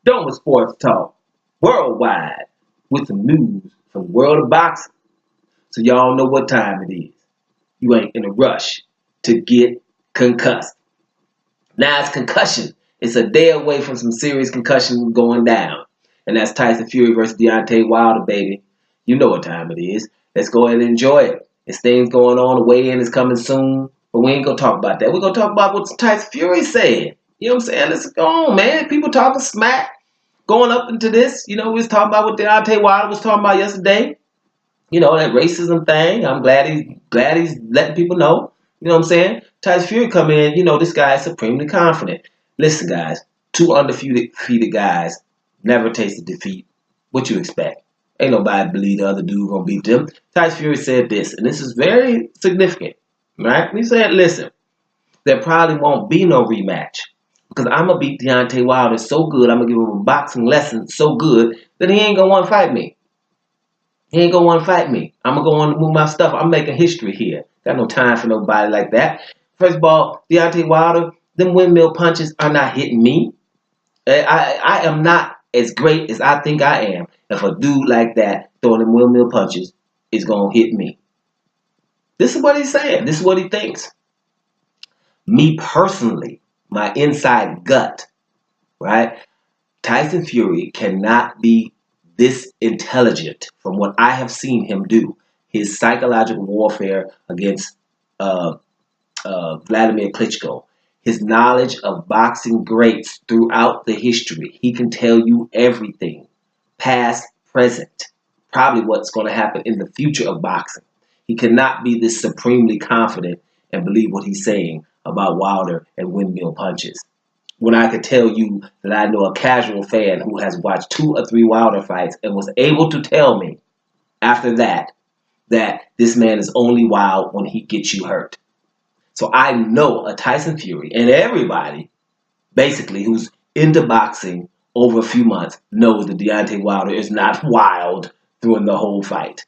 Doma Sports Talk worldwide with some news from the world of boxing. So y'all know what time it is. You ain't in a rush to get concussed. Now it's concussion. It's a day away from some serious concussion going down. And that's Tyson Fury versus Deontay Wilder, baby. You know what time it is. Let's go ahead and enjoy it. There's things going on. The weigh-in is coming soon. But we ain't going to talk about that. We're going to talk about what Tyson Fury said. You know what I'm saying? Let's go on, man. People talking smack going up into this. You know, we was talking about what Deontay Wilder was talking about yesterday. You know, that racism thing. I'm glad he's letting people know. You know what I'm saying? Tyson Fury come in, you know, this guy is supremely confident. Listen, guys, two undefeated guys never tasted defeat. What you expect? Ain't nobody believe the other dude gonna beat them. Tyson Fury said this, and this is very significant, right? He said, listen, there probably won't be no rematch because I'm gonna beat Deontay Wilder so good, I'm gonna give him a boxing lesson so good that he ain't gonna want to fight me. He ain't gonna want to fight me. I'm gonna go on and move my stuff. I'm making history here. Got no time for nobody like that. First of all, Deontay Wilder, them windmill punches are not hitting me. I am not as great as I think I am. If a dude like that throwing them windmill punches is gonna hit me. This is what he's saying. This is what he thinks. Me personally, my inside gut, right? Tyson Fury cannot be this intelligent from what I have seen him do. His psychological warfare against Vladimir Klitschko, his knowledge of boxing greats throughout the history. He can tell you everything, past, present, probably what's going to happen in the future of boxing. He cannot be this supremely confident and believe what he's saying about Wilder and windmill punches. When I could tell you that I know a casual fan who has watched 2 or 3 Wilder fights and was able to tell me after that this man is only wild when he gets you hurt. So I know a Tyson Fury, and everybody basically who's into boxing over a few months knows that Deontay Wilder is not wild during the whole fight.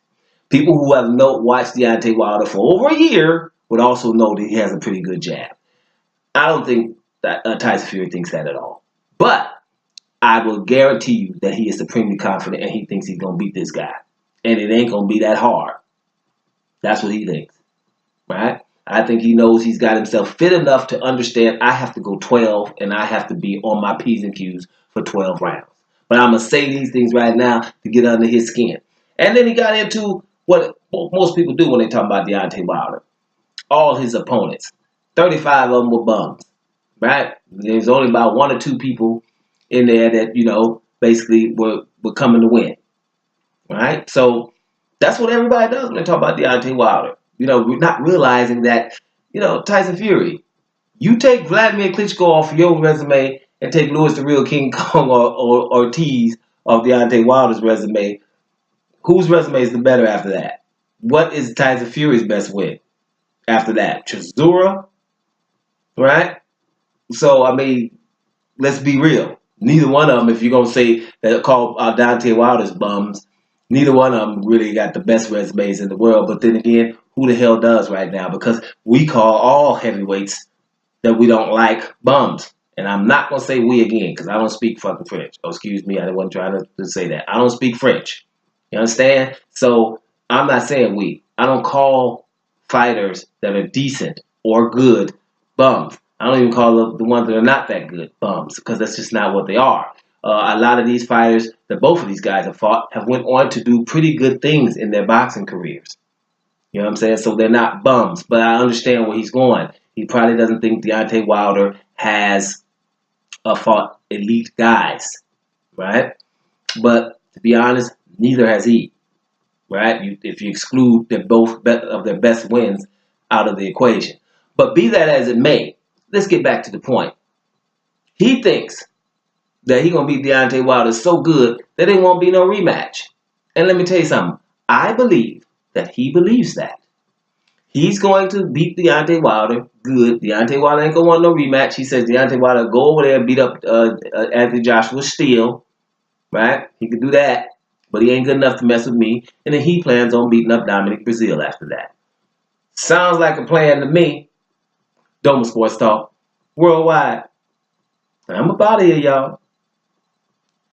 People who have watched Deontay Wilder for over a year would also know that he has a pretty good jab. I don't think that Tyson Fury thinks that at all. But I will guarantee you that he is supremely confident and he thinks he's going to beat this guy. And it ain't going to be that hard. That's what he thinks. Right? I think he knows he's got himself fit enough to understand I have to go 12 and I have to be on my P's and Q's for 12 rounds. But I'm going to say these things right now to get under his skin. And then he got into what most people do when they talk about Deontay Wilder. All his opponents. 35 of them were bums. Right? There's only about 1 or 2 people in there that, you know, basically were coming to win. Right? So that's what everybody does when they talk about Deontay Wilder. You know, we're not realizing that, you know, Tyson Fury, you take Vladimir Klitschko off your resume and take Louis the Real King Kong or Ortiz off Deontay Wilder's resume. Whose resume is the better after that? What is Tyson Fury's best win after that? Chisora? Right? So, I mean, let's be real. Neither one of them, if you're going to say that call Deontay Wilder's bums, neither one of them really got the best resumes in the world. But then again, who the hell does right now? Because we call all heavyweights that we don't like bums. And I'm not going to say we again because I don't speak fucking French. Oh, excuse me, I wasn't trying to say that. I don't speak French. You understand? So I'm not saying we. I don't call fighters that are decent or good bums. I don't even call the ones that are not that good bums because that's just not what they are. A lot of these fighters that both of these guys have fought have went on to do pretty good things in their boxing careers. You know what I'm saying? So they're not bums, but I understand where he's going. He probably doesn't think Deontay Wilder has fought elite guys, right? But to be honest, neither has he, right? If you exclude both of their best wins out of the equation. But be that as it may, let's get back to the point. He thinks that he's going to beat Deontay Wilder so good that there won't be no rematch. And let me tell you something. I believe that he believes that. He's going to beat Deontay Wilder good. Deontay Wilder ain't going to want no rematch. He says Deontay Wilder go over there and beat up Anthony Joshua still. Right? He could do that. But he ain't good enough to mess with me. And then he plans on beating up Dominic Breazeale after that. Sounds like a plan to me. Doma Sports Talk. Worldwide. I'm up out of here, y'all.